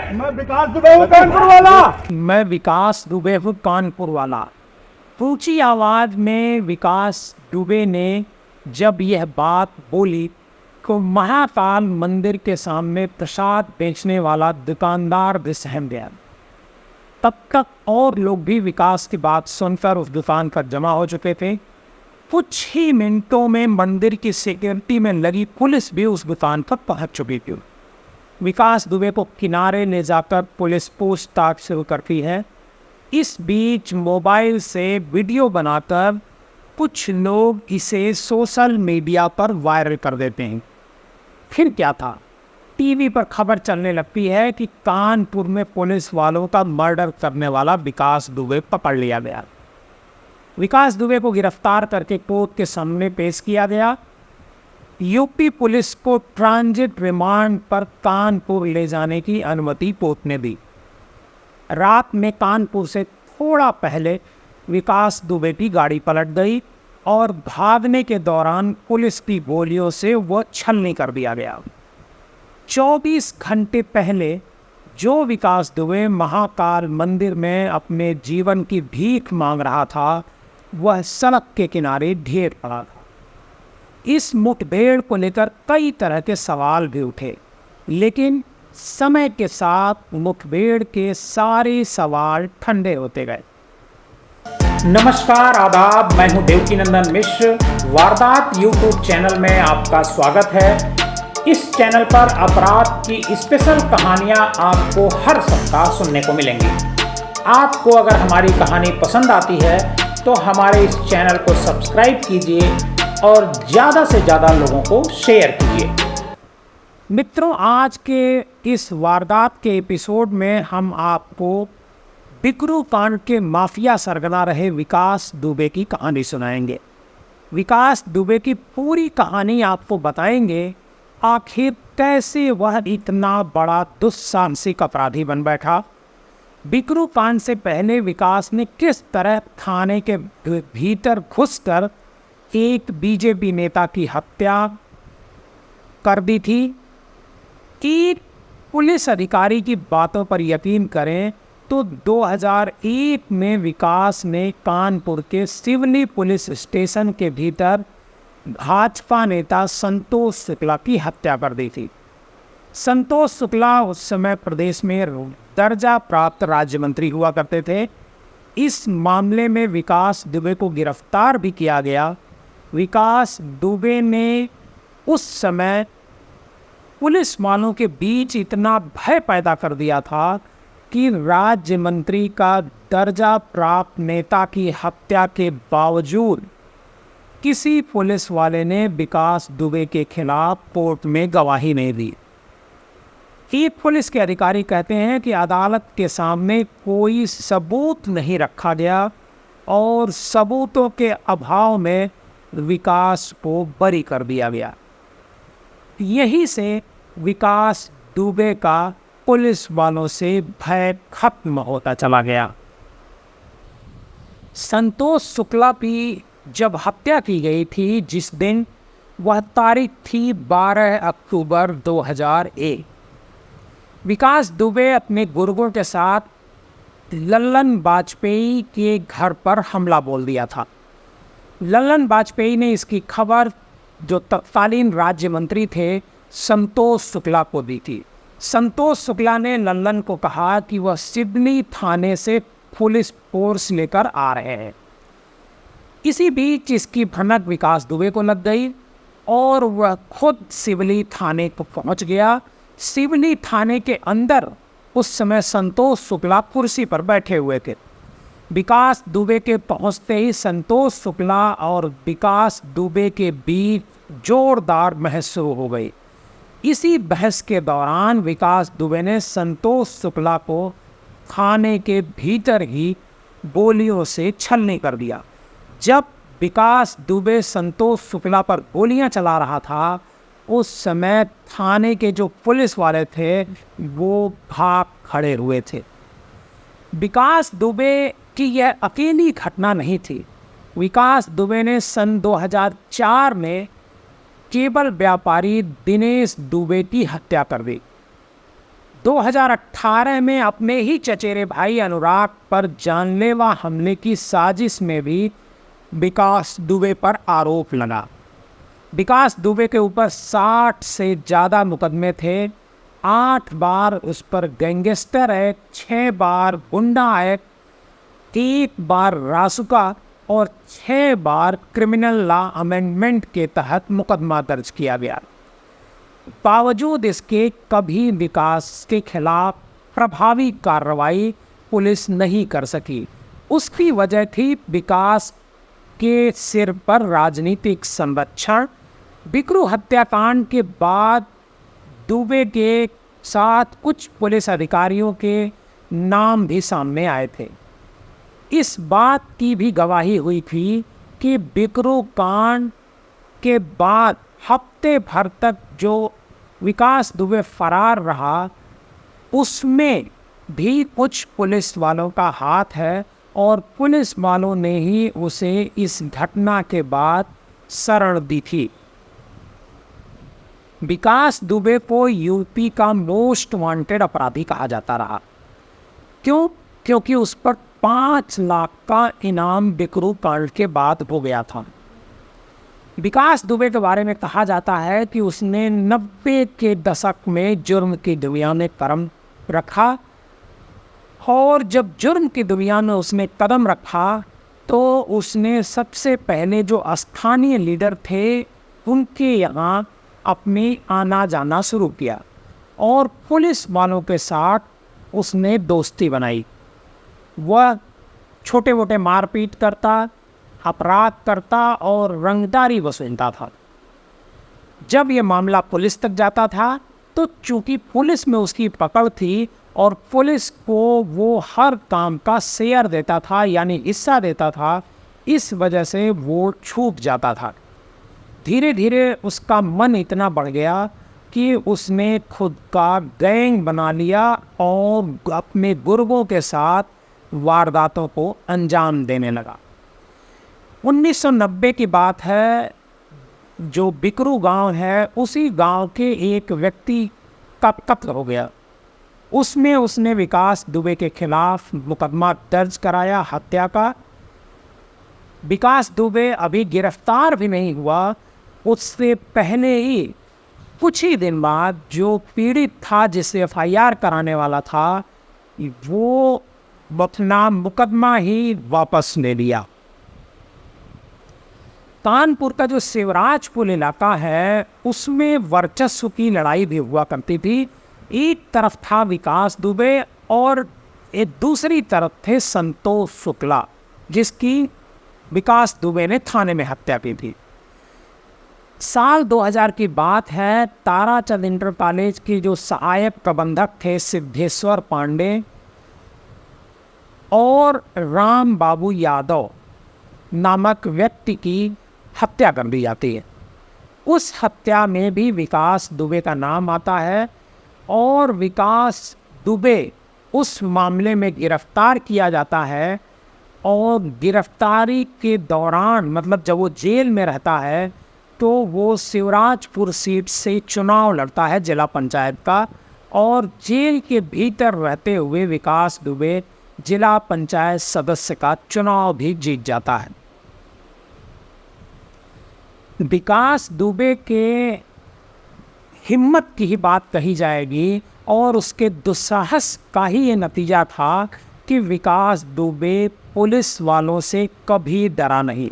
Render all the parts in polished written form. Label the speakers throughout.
Speaker 1: मैं विकास दुबे हूँ कानपुर वाला।
Speaker 2: मैं विकास दुबे हूँ कानपुर वाला। ऊंची आवाज में विकास दुबे ने जब यह बात बोली तो महाकाल मंदिर के सामने प्रसाद बेचने वाला दुकानदार भी सहम गया। तब तक और लोग भी विकास की बात सुनकर उस दुकान पर जमा हो चुके थे। कुछ ही मिनटों में मंदिर की सिक्योरिटी में लगी पुलिस भी उस दुकान पर पहुंच चुकी थी। विकास दुबे को किनारे ले जाकर पुलिस पूछताछ शुरू करती है। इस बीच मोबाइल से वीडियो बनाकर कुछ लोग इसे सोशल मीडिया पर वायरल कर देते हैं। फिर क्या था, टीवी पर खबर चलने लगती है कि कानपुर में पुलिस वालों का मर्डर करने वाला विकास दुबे पकड़ लिया गया। विकास दुबे को गिरफ्तार करके कोर्ट के सामने पेश किया गया। यूपी पुलिस को ट्रांजिट रिमांड पर कानपुर ले जाने की अनुमति कोर्ट ने दी। रात में कानपुर से थोड़ा पहले विकास दुबे की गाड़ी पलट गई और भागने के दौरान पुलिस की गोलियों से वह छलनी कर दिया गया। 24 घंटे पहले जो विकास दुबे महाकाल मंदिर में अपने जीवन की भीख मांग रहा था, वह सड़क के किनारे ढेर पड़ा था। इस मुठभेड़ को लेकर कई तरह के सवाल भी उठे, लेकिन समय के साथ मुठभेड़ के सारे सवाल ठंडे होते गए। नमस्कार, आदाब, मैं हूं देवकीनंदन मिश्र। वारदात यूट्यूब चैनल में आपका स्वागत है। इस चैनल पर अपराध की स्पेशल कहानियां आपको हर सप्ताह सुनने को मिलेंगी। आपको अगर हमारी कहानी पसंद आती है तो हमारे इस चैनल को सब्सक्राइब कीजिए और ज़्यादा से ज़्यादा लोगों को शेयर कीजिए। मित्रों, आज के इस वारदात के एपिसोड में हम आपको बिकरू कांड के माफिया सरगना रहे विकास दुबे की कहानी सुनाएंगे। विकास दुबे की पूरी कहानी आपको बताएंगे, आखिर कैसे वह इतना बड़ा दुस्साहसिक अपराधी बन बैठा। बिकरू कांड से पहले विकास ने किस तरह थाने के भीतर घुसकर एक बीजेपी नेता की हत्या कर दी थी। एक पुलिस अधिकारी की बातों पर यकीन करें तो 2001 में विकास ने कानपुर के सिवनी पुलिस स्टेशन के भीतर भाजपा नेता संतोष शुक्ला की हत्या कर दी थी। संतोष शुक्ला उस समय प्रदेश में दर्जा प्राप्त राज्य मंत्री हुआ करते थे। इस मामले में विकास दुबे को गिरफ्तार भी किया गया। विकास दुबे ने उस समय पुलिस वालों के बीच इतना भय पैदा कर दिया था कि राज्य मंत्री का दर्जा प्राप्त नेता की हत्या के बावजूद किसी पुलिस वाले ने विकास दुबे के खिलाफ कोर्ट में गवाही नहीं दी। एक पुलिस के अधिकारी कहते हैं कि अदालत के सामने कोई सबूत नहीं रखा गया और सबूतों के अभाव में विकास को बरी कर दिया गया। यहीं से विकास दुबे का पुलिस वालों से भय खत्म होता चला गया। संतोष शुक्ला की जब हत्या की गई थी, जिस दिन, वह तारीख थी 12 अक्टूबर 2001। विकास दुबे अपने गुर्गों के साथ लल्लन वाजपेयी के घर पर हमला बोल दिया था। लल्लन वाजपेयी ने इसकी खबर जो तत्कालीन राज्य मंत्री थे संतोष शुक्ला को दी थी। संतोष शुक्ला ने लल्लन को कहा कि वह सिवनी थाने से पुलिस फोर्स लेकर आ रहे हैं। इसी बीच इसकी भनक विकास दुबे को लग गई और वह खुद सिवनी थाने को पहुंच गया। सिवनी थाने के अंदर उस समय संतोष शुक्ला कुर्सी पर बैठे हुए थे। विकास दुबे के पहुंचते ही संतोष शुक्ला और विकास दुबे के बीच जोरदार बहस शुरू हो गई। इसी बहस के दौरान विकास दुबे ने संतोष शुक्ला को थाने के भीतर ही गोलियों से छलनी कर दिया। जब विकास दुबे संतोष शुक्ला पर गोलियां चला रहा था, उस समय थाने के जो पुलिस वाले थे वो भाग खड़े हुए थे। विकास दुबे की यह अकेली घटना नहीं थी। विकास दुबे ने सन 2004 में केबल व्यापारी दिनेश दुबे की हत्या कर दी। 2018 में अपने ही चचेरे भाई अनुराग पर जानलेवा हमले की साजिश में भी विकास दुबे पर आरोप लगा। विकास दुबे के ऊपर 60 से ज़्यादा मुकदमे थे। 8 बार उस पर गैंगस्टर एक्ट, 6 बार गुंडा एक्ट, 1 बार रासुका और 6 बार क्रिमिनल लॉ अमेंडमेंट के तहत मुकदमा दर्ज किया गया। बावजूद इसके कभी विकास के खिलाफ प्रभावी कार्रवाई पुलिस नहीं कर सकी। उसकी वजह थी विकास के सिर पर राजनीतिक संरक्षण। बिकरू हत्याकांड के बाद दुबे के साथ कुछ पुलिस अधिकारियों के नाम भी सामने आए थे। इस बात की भी गवाही हुई थी कि बिकरू कांड के बाद हफ्ते भर तक जो विकास दुबे फरार रहा, उसमें भी कुछ पुलिस वालों का हाथ है और पुलिस वालों ने ही उसे इस घटना के बाद शरण दी थी। विकास दुबे को यूपी का मोस्ट वांटेड अपराधी कहा जाता रहा। क्यों? क्योंकि उस पर 5 लाख का इनाम बिकरू कांड के बाद हो गया था। विकास दुबे के बारे में कहा जाता है कि उसने 90 के दशक में जुर्म की दुनिया में कदम रखा और जब जुर्म की दुनिया में उसने कदम रखा तो उसने सबसे पहले जो स्थानीय लीडर थे उनके यहाँ अपने आना जाना शुरू किया और पुलिस वालों के साथ उसने दोस्ती बनाई। वह छोटे मोटे मारपीट करता, अपराध करता और रंगदारी वसूलता था। जब ये मामला पुलिस तक जाता था तो चूंकि पुलिस में उसकी पकड़ थी और पुलिस को वो हर काम का शेयर देता था यानी हिस्सा देता था, इस वजह से वो छूट जाता था। धीरे धीरे उसका मन इतना बढ़ गया कि उसने खुद का गैंग बना लिया और अपने गुर्गों के साथ वारदातों को अंजाम देने लगा। 1990 की बात है। जो बिकरू गांव है उसी गांव के एक व्यक्ति का कत्ल हो गया। उसमें उसने विकास दुबे के खिलाफ मुकदमा दर्ज कराया हत्या का। विकास दुबे अभी गिरफ्तार भी नहीं हुआ, उससे पहले ही कुछ ही दिन बाद जो पीड़ित था जिसे FIR कराने वाला था वो अपना मुकदमा ही वापस ले लिया। कानपुर का जो शिवराजपुर इलाका है उसमें वर्चस्व की लड़ाई भी हुआ करती थी। एक तरफ था विकास दुबे और एक दूसरी तरफ थे संतोष शुक्ला, जिसकी विकास दुबे ने थाने में हत्या की थी। साल 2000 की बात है। ताराचंद इंटर कॉलेज के जो सहायक प्रबंधक थे सिद्धेश्वर पांडे और राम बाबू यादव नामक व्यक्ति की हत्या कर दी जाती है। उस हत्या में भी विकास दुबे का नाम आता है और विकास दुबे उस मामले में गिरफ्तार किया जाता है और गिरफ्तारी के दौरान मतलब जब वो जेल में रहता है तो वो शिवराजपुर सीट से चुनाव लड़ता है जिला पंचायत का और जेल के भीतर रहते हुए विकास दुबे जिला पंचायत सदस्य का चुनाव भी जीत जाता है। विकास दुबे के हिम्मत की ही बात कही जाएगी और उसके दुस्साहस का ही ये नतीजा था कि विकास दुबे पुलिस वालों से कभी डरा नहीं।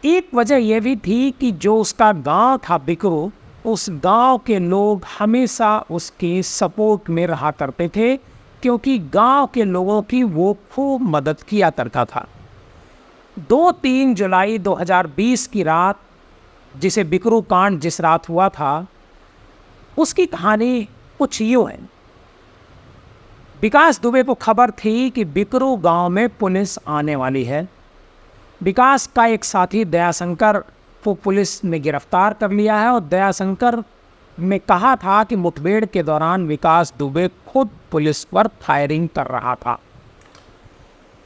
Speaker 2: एक वजह यह भी थी कि जो उसका गांव था बिकरू, उस गांव के लोग हमेशा उसके सपोर्ट में रहा करते थे क्योंकि गांव के लोगों की वो खूब मदद किया करता था। 2-3 जुलाई 2020 की रात, जिसे बिकरू कांड जिस रात हुआ था, उसकी कहानी कुछ यूँ है। विकास दुबे को खबर थी कि बिकरू गांव में पुलिस आने वाली है। विकास का एक साथी दयाशंकर को पुलिस ने गिरफ्तार कर लिया है और दयाशंकर ने कहा था कि मुठभेड़ के दौरान विकास दुबे खुद पुलिस पर फायरिंग कर रहा था।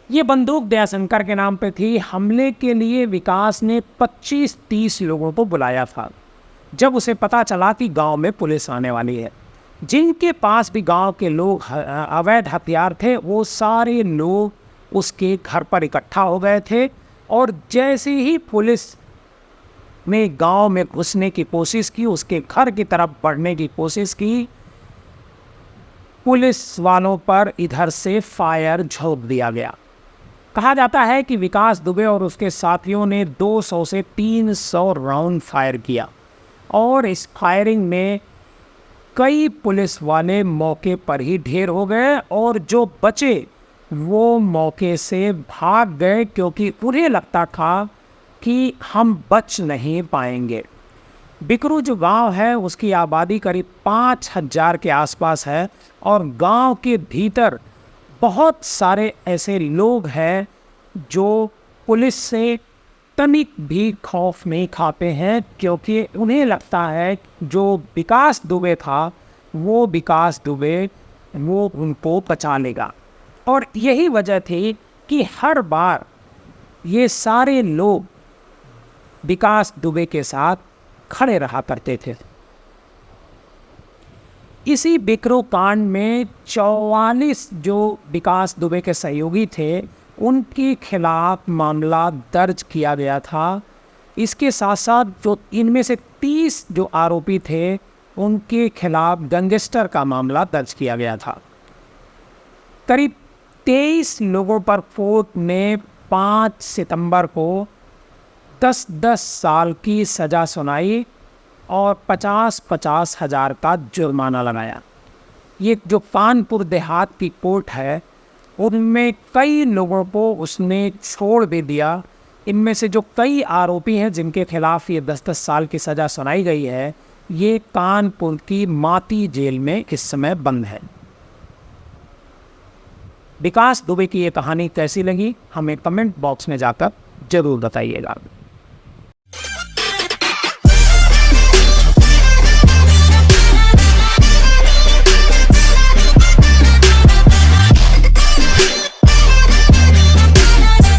Speaker 2: ये बंदूक दयाशंकर के नाम पे थी। हमले के लिए विकास ने 25-30 लोगों को बुलाया था जब उसे पता चला कि गांव में पुलिस आने वाली है। जिनके पास भी गांव के लोग अवैध हथियार थे, वो सारे लोग उसके घर पर इकट्ठा हो गए थे। और जैसे ही पुलिस ने गांव में घुसने की कोशिश की, उसके घर की तरफ बढ़ने की कोशिश की, पुलिस वालों पर इधर से फायर झोंक दिया गया। कहा जाता है कि विकास दुबे और उसके साथियों ने 200 से 300 राउंड फायर किया और इस फायरिंग में कई पुलिस वाले मौके पर ही ढेर हो गए और जो बचे वो मौके से भाग गए, क्योंकि उन्हें लगता था कि हम बच नहीं पाएंगे। बिकरू जो गांव है उसकी आबादी करीब 5000 के आसपास है और गांव के भीतर बहुत सारे ऐसे लोग हैं जो पुलिस से तनिक भी खौफ नहीं खाते हैं, क्योंकि उन्हें लगता है जो विकास दुबे था वो विकास दुबे वो उनको बचा लेगा। और यही वजह थी कि हर बार ये सारे लोग विकास दुबे के साथ खड़े रहा करते थे। इसी बिकरू कांड में 44 जो विकास दुबे के सहयोगी थे उनके खिलाफ मामला दर्ज किया गया था। इसके साथ साथ जो इनमें से 30 जो आरोपी थे उनके खिलाफ गैंगस्टर का मामला दर्ज किया गया था। करीब 23 लोगों पर कोर्ट ने 5 सितंबर को 10-10 साल की सज़ा सुनाई और 50-50 हज़ार का जुर्माना लगाया। ये जो कानपुर देहात की कोर्ट है उनमें कई लोगों को उसने छोड़ भी दिया। इनमें से जो कई आरोपी हैं जिनके खिलाफ ये 10-10 साल की सज़ा सुनाई गई है, ये कानपुर की माती जेल में इस समय बंद है। विकास दुबे की ये कहानी कैसी लगी हमें कमेंट बॉक्स में जाकर ज़रूर बताइएगा।